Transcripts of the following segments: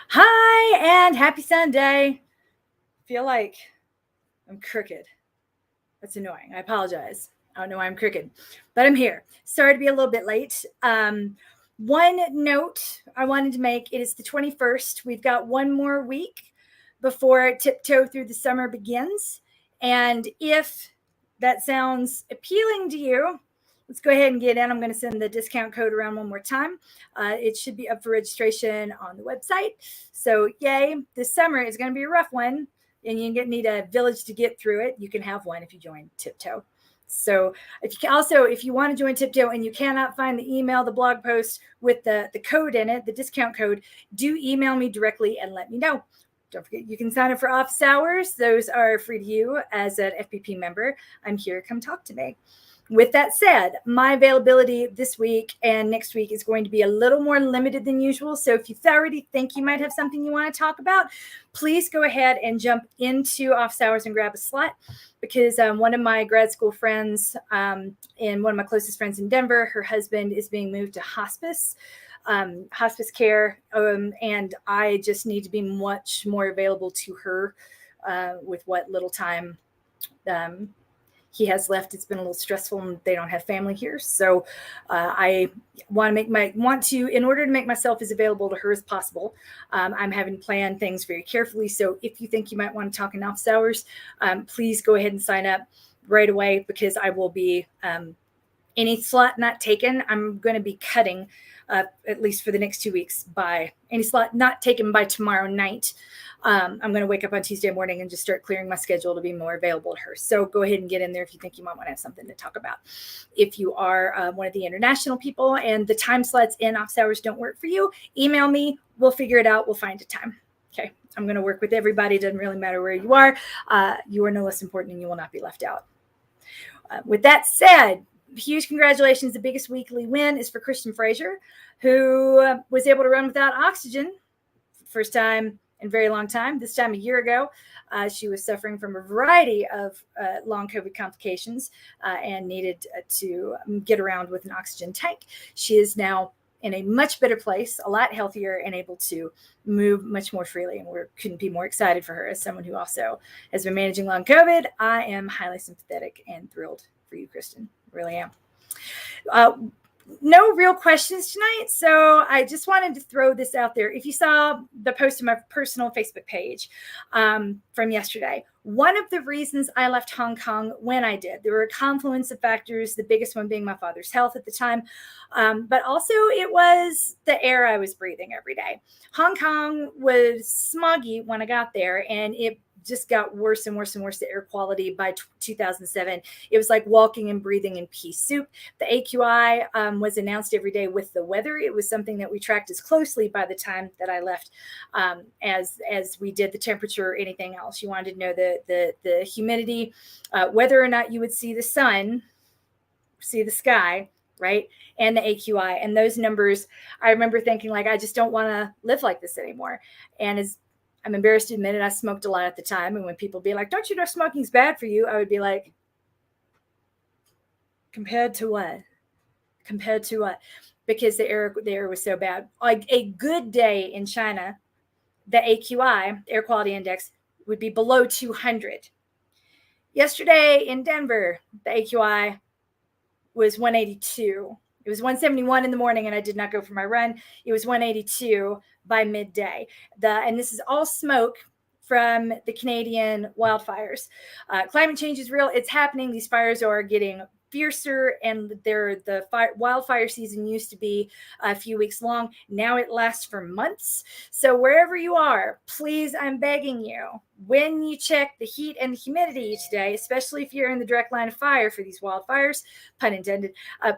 Hi and happy Sunday. Feel like I'm crooked. That's annoying. I apologize. I don't know why I'm crooked, but I'm here. Sorry to be a little bit late. One note I wanted to make, it is the 21st. We've got one more week before Tiptoe Through the Summer begins. And if that sounds appealing to you, let's go ahead and get in. I'm going to send the discount code around one more time. It should be up for registration on the website. So, yay, this summer is going to be a rough one, and you need a village to get through it. You can have one if you join Tiptoe. So if you want to join Tiptoe and you cannot find the email, the blog post with the code in it, the discount code, do email me directly and let me know. Don't forget, you can sign up for office hours. Those are free to you as an FPP member. I'm here. Come talk to me. With that said, my availability this week and next week is going to be a little more limited than usual. So if you already think you might have something you want to talk about, please go ahead and jump into office hours and grab a slot, because one of my grad school friends and one of my closest friends in Denver, her husband is being moved to hospice care, and I just need to be much more available to her with what little time he has left. It's been a little stressful, and they don't have family here. So I want to in order to make myself as available to her as possible, I'm having to plan things very carefully. So if you think you might want to talk in office hours, please go ahead and sign up right away, because I will be any slot not taken, I'm going to be cutting, at least for the next 2 weeks, by any slot not taken by tomorrow night. I'm going to wake up on Tuesday morning and just start clearing my schedule to be more available to her. So go ahead and get in there if you think you might want to have something to talk about. If you are one of the international people and the time slots in office hours don't work for you, email me. We'll figure it out. We'll find a time. Okay. I'm going to work with everybody. It doesn't really matter where you are. You are no less important, and you will not be left out. With that said, huge congratulations. The biggest weekly win is for Christian Frazier, who was able to run without oxygen. First time in a very long time. This time a year ago, she was suffering from a variety of long COVID complications and needed to get around with an oxygen tank. She is now in a much better place, a lot healthier, and able to move much more freely. And we couldn't be more excited for her. As someone who also has been managing long COVID, I am highly sympathetic and thrilled for you, Kristen. Really am. No real questions tonight, so I just wanted to throw this out there. If you saw the post on my personal Facebook page from yesterday, one of the reasons I left Hong Kong when I did, there were a confluence of factors, the biggest one being my father's health at the time, but also it was the air I was breathing every day. Hong Kong was smoggy when I got there, and it just got worse and worse and worse, the air quality by 2007. It was like walking and breathing in pea soup. The AQI was announced every day with the weather. It was something that we tracked as closely by the time that I left as we did the temperature or anything else. You wanted to know the humidity, whether or not you would see the sun, see the sky, right? And the AQI. And those numbers, I remember thinking, like, I just don't want to live like this anymore. And as I'm embarrassed to admit it, I smoked a lot at the time. And when people be like, don't you know smoking's bad for you? I would be like, compared to what? Compared to what? Because the air was so bad. Like a good day in China, the AQI, air quality index, would be below 200. Yesterday in Denver, the AQI was 182. It was 171 in the morning, and I did not go for my run. It was 182 by midday. And this is all smoke from the Canadian wildfires. Climate change is real. It's happening. These fires are getting fiercer, and wildfire season used to be a few weeks long. Now it lasts for months. So wherever you are, please, I'm begging you, when you check the heat and the humidity each day, especially if you're in the direct line of fire for these wildfires, pun intended,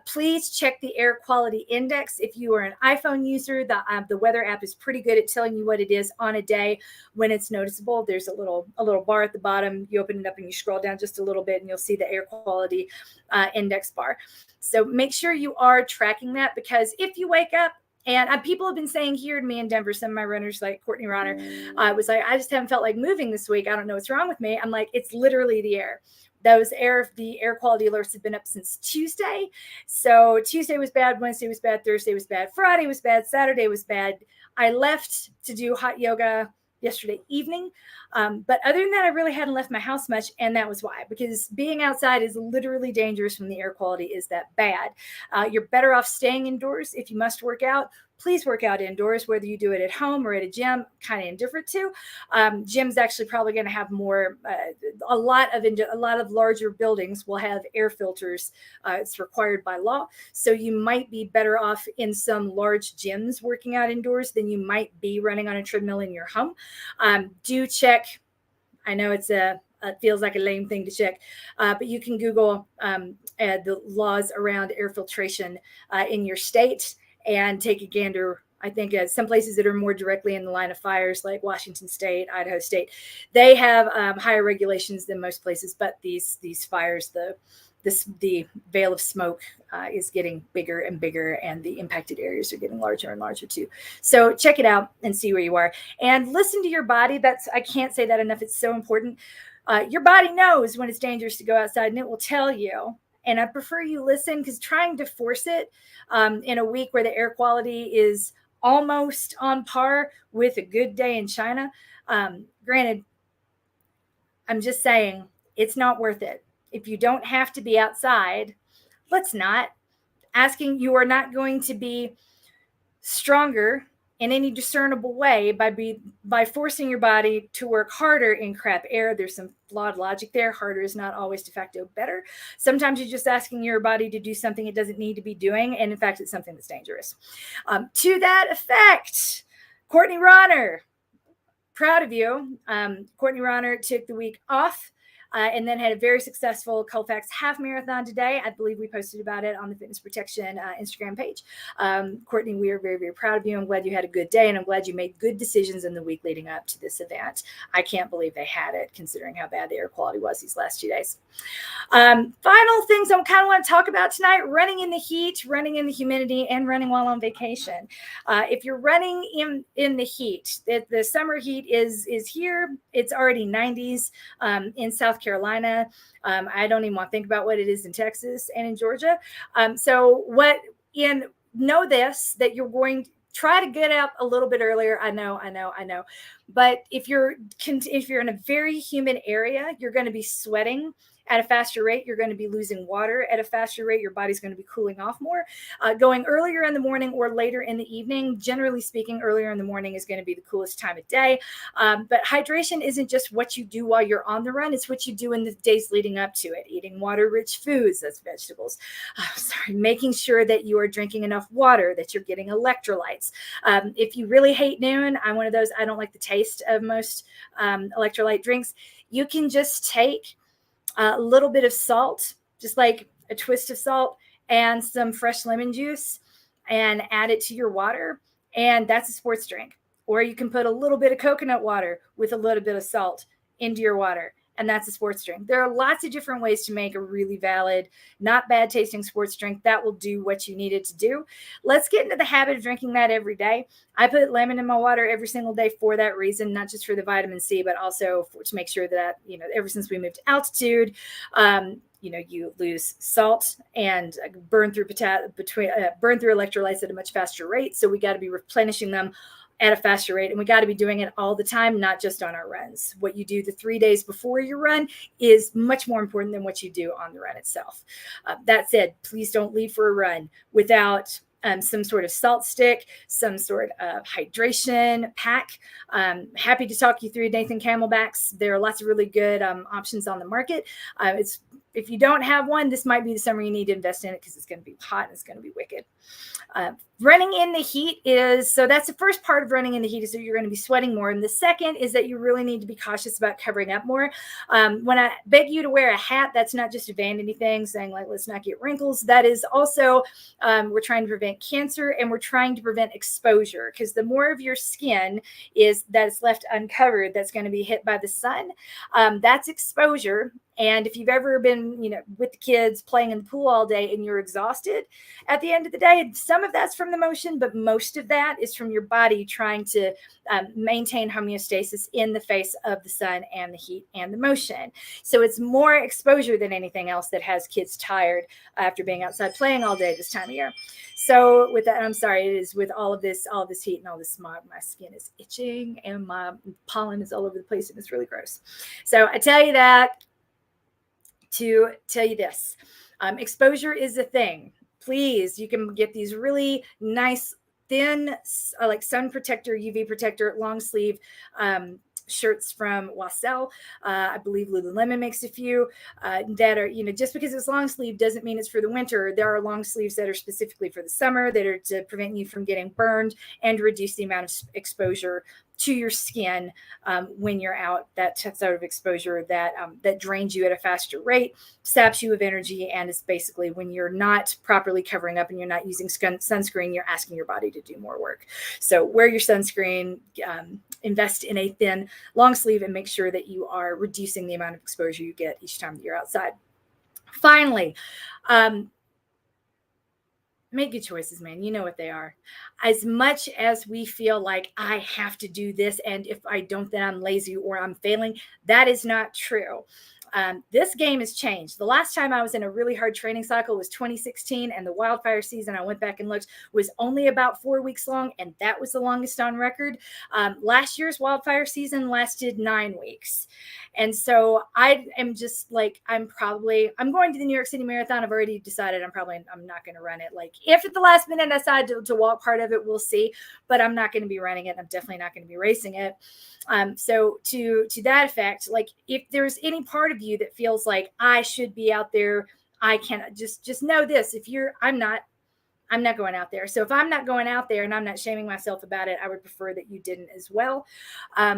please check the air quality index. If you are an iPhone user, the weather app is pretty good at telling you what it is on a day when it's noticeable. There's a little bar at the bottom. You open it up and you scroll down just a little bit, and you'll see the air quality index bar. So make sure you are tracking that, because if you wake up, and people have been saying here to me in Denver, some of my runners like Courtney Ronner, was like, I just haven't felt like moving this week. I don't know what's wrong with me. I'm like, it's literally the air. the air quality alerts have been up since Tuesday. So Tuesday was bad, Wednesday was bad, Thursday was bad, Friday was bad, Saturday was bad. I left to do hot yoga yesterday evening. But other than that, I really hadn't left my house much. And that was why, because being outside is literally dangerous when the air quality is that bad. You're better off staying indoors. If you must work out, please work out indoors, whether you do it at home or at a gym, kind of indifferent to. Gym's actually probably going to have more, a lot of larger buildings will have air filters. It's required by law. So you might be better off in some large gyms working out indoors than you might be running on a treadmill in your home. Do check. I know it feels like a lame thing to check, but you can Google the laws around air filtration in your state and take a gander. I think some places that are more directly in the line of fires, like Washington State, Idaho State, they have higher regulations than most places. But these fires, the veil of smoke is getting bigger and bigger, and the impacted areas are getting larger and larger too. So check it out and see where you are, and listen to your body. I can't say that enough. It's so important. Your body knows when it's dangerous to go outside, and it will tell you. And I prefer you listen, because trying to force it in a week where the air quality is almost on par with a good day in China, granted, I'm just saying it's not worth it. If you don't have to be outside, let's not. You are not going to be stronger in any discernible way by forcing your body to work harder in crap air. There's some flawed logic there. Harder is not always de facto better. Sometimes you're just asking your body to do something it doesn't need to be doing, and in fact, it's something that's dangerous. To that effect, Courtney Ronner, proud of you. Courtney Ronner took the week off. And then had a very successful Colfax half marathon today. I believe we posted about it on the Fitness Protection Instagram page. Courtney, we are very, very proud of you. I'm glad you had a good day, and I'm glad you made good decisions in the week leading up to this event. I can't believe they had it, considering how bad the air quality was these last 2 days. Final things I kind of want to talk about tonight: running in the heat, running in the humidity, and running while on vacation. If you're running in the heat, the summer heat is here. It's already 90s in South Carolina. I don't even want to think about what it is in Texas and in Georgia. Know this, that you're going to try to get out a little bit earlier. I know. But if you're in a very humid area, you're going to be sweating at a faster rate. You're going to be losing water at a faster rate. Your body's going to be cooling off more. Going earlier in the morning or later in the evening, generally speaking, earlier in the morning is going to be the coolest time of day. But hydration isn't just what you do while you're on the run. It's what you do in the days leading up to it. Eating water-rich foods, that's vegetables. Making sure that you are drinking enough water, that you're getting electrolytes. If you really hate noon, I'm one of those, I don't like the taste of most electrolyte drinks. You can just take a little bit of salt, just like a twist of salt, and some fresh lemon juice, and add it to your water. And that's a sports drink. Or you can put a little bit of coconut water with a little bit of salt into your water, and that's a sports drink. There are lots of different ways to make a really valid, not bad tasting sports drink that will do what you need it to do. Let's get into the habit of drinking that every day. I put lemon in my water every single day for that reason, not just for the vitamin C, but also to make sure that, ever since we moved to altitude, you lose salt and burn through electrolytes at a much faster rate. So we got to be replenishing them at a faster rate, and we got to be doing it all the time, not just on our runs. What you do the 3 days before your run is much more important than what you do on the run itself. That said, please don't leave for a run without some sort of salt stick, some sort of hydration pack. Happy to talk you through Nathan Camelback's. There are lots of really good options on the market. If you don't have one, this might be the summer you need to invest in it, because it's going to be hot and it's going to be wicked. Running in the heat that's the first part of running in the heat, is that you're going to be sweating more. And the second is that you really need to be cautious about covering up more. When I beg you to wear a hat, that's not just a vanity thing saying like, let's not get wrinkles. That is also, we're trying to prevent cancer, and we're trying to prevent exposure, because the more of your skin that is left uncovered, that's going to be hit by the sun, that's exposure. And if you've ever been, with the kids playing in the pool all day and you're exhausted at the end of the day, some of that's from the motion, but most of that is from your body trying to maintain homeostasis in the face of the sun and the heat and the motion. So it's more exposure than anything else that has kids tired after being outside playing all day this time of year. So with that, I'm sorry, it is with all this heat and all this smog, my skin is itching and my pollen is all over the place and it's really gross. So I tell you that to tell you this. Exposure is a thing. Please, you can get these really nice, thin, like sun protector, UV protector, long sleeve shirts from Wassell. I believe Lululemon makes a few that are, just because it's long sleeve doesn't mean it's for the winter. There are long sleeves that are specifically for the summer that are to prevent you from getting burned and reduce the amount of exposure to your skin when you're out. That sort of exposure that drains you at a faster rate, saps you of energy, and is basically when you're not properly covering up and you're not using sunscreen, you're asking your body to do more work. So wear your sunscreen, invest in a thin long sleeve, and make sure that you are reducing the amount of exposure you get each time that you're outside. Finally, make good choices, man. You know what they are. As much as we feel like I have to do this, and if I don't, then I'm lazy or I'm failing, that is not true. This game has changed. The last time I was in a really hard training cycle was 2016, and the wildfire season, I went back and looked, was only about 4 weeks long, and that was the longest on record. Last year's wildfire season lasted 9 weeks. And so I am just like, I'm going to the New York City Marathon. I've already decided I'm not going to run it. Like, if at the last minute I decide to walk part of it, we'll see, but I'm not going to be running it. I'm definitely not going to be racing it. So to that effect, like, if there's any part of you that feels like I should be out there, I can't, just know this. I'm not going out there. So if I'm not going out there and I'm not shaming myself about it, I would prefer that you didn't as well.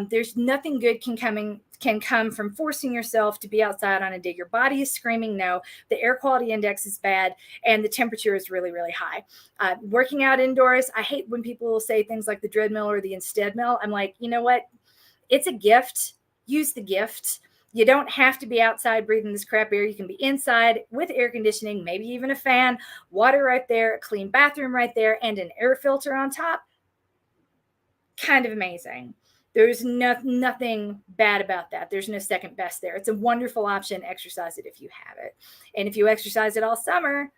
There's nothing good can come from forcing yourself to be outside on a day. Your body is screaming no. The air quality index is bad and the temperature is really, really high. Working out indoors, I hate when people will say things like the treadmill or the instead mill. I'm like, you know what? It's a gift. Use the gift. You don't have to be outside breathing this crap air. You can be inside with air conditioning, maybe even a fan, water right there, a clean bathroom right there, and an air filter on top. Kind of amazing. There's nothing bad about that. There's no second best there. It's a wonderful option. Exercise it if you have it. And if you exercise it all summer,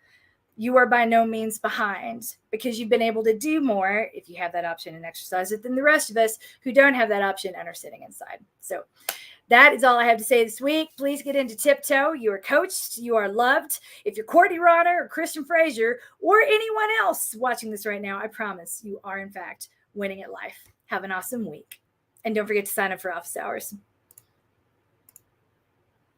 you are by no means behind, because you've been able to do more if you have that option and exercise it than the rest of us who don't have that option and are sitting inside. So that is all I have to say this week. Please get into Tiptoe. You are coached. You are loved. If you're Courtney Rodder or Kristen Frazier or anyone else watching this right now, I promise you are, in fact, winning at life. Have an awesome week. And don't forget to sign up for office hours.